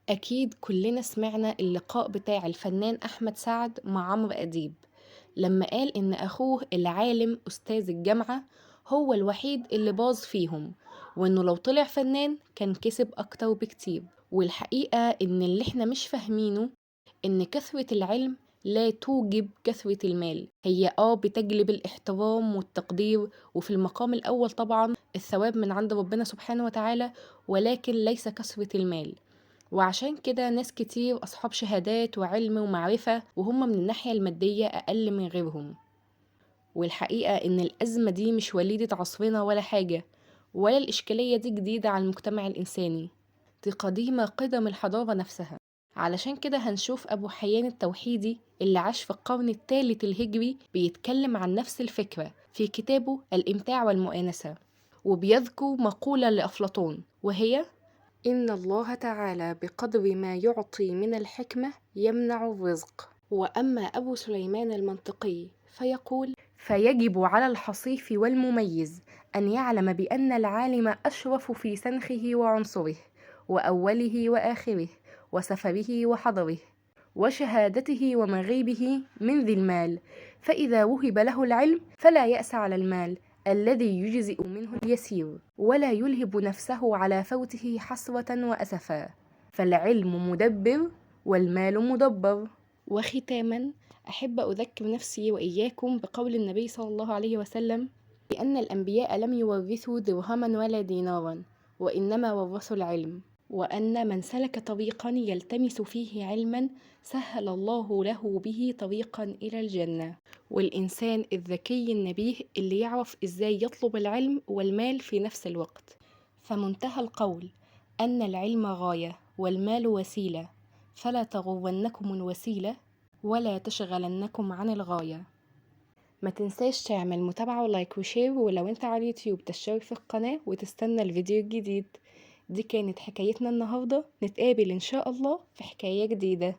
أكيد كلنا سمعنا اللقاء بتاع الفنان أحمد سعد مع عمرو أديب لما قال إن أخوه العالم أستاذ الجامعة هو الوحيد اللي باظ فيهم، وإنه لو طلع فنان كان كسب أكتر بكتير. والحقيقة إن اللي إحنا مش فاهمينه إن كثرة العلم لا توجب كثرة المال، هي بتجلب الاحترام والتقدير، وفي المقام الأول طبعا الثواب من عند ربنا سبحانه وتعالى، ولكن ليس كثرة المال. وعشان كده ناس كتير أصحاب شهادات وعلم ومعرفة وهم من الناحية المادية أقل من غيرهم. والحقيقة إن الأزمة دي مش وليدة عصرنا ولا حاجة، ولا الإشكالية دي جديدة على المجتمع الإنساني، دي قديمة قدم الحضارة نفسها. علشان كده هنشوف أبو حيان التوحيدي اللي عاش في القرن الثالث الهجري بيتكلم عن نفس الفكرة في كتابه الإمتاع والمؤانسة، وبيذكر مقولة لأفلاطون وهي: إن الله تعالى بقدر ما يعطي من الحكمة يمنع الرزق. وأما أبو سليمان المنطقي فيقول: فيجب على الحصيف والمميز أن يعلم بأن العالم أشرف في سنخه وعنصره، وأوله وآخره، وسفره وحضره، وشهادته ومغيبه من ذي المال، فإذا وهب له العلم فلا يأس على المال الذي يجزئ منه اليسير، ولا يلهب نفسه على فوته حسرة وأسفا، فالعلم مدبر والمال مدبر. وختاما أحب أذكر نفسي وإياكم بقول النبي صلى الله عليه وسلم بأن الأنبياء لم يورثوا درهما ولا دينارا، وإنما ورثوا العلم، وأن من سلك طريقا يلتمس فيه علما سهل الله له به طريقا إلى الجنة. والإنسان الذكي النبيه اللي يعرف إزاي يطلب العلم والمال في نفس الوقت. فمنتهى القول أن العلم غاية والمال وسيلة، فلا تغرنكم الوسيلة ولا تشغلنكم عن الغاية. ما تنساش تعمل متابعة ولايك وشير، ولو انت على اليوتيوب تشترك في القناة وتستنى الفيديو الجديد. دي كانت حكايتنا النهاردة، نتقابل إن شاء الله في حكاية جديدة.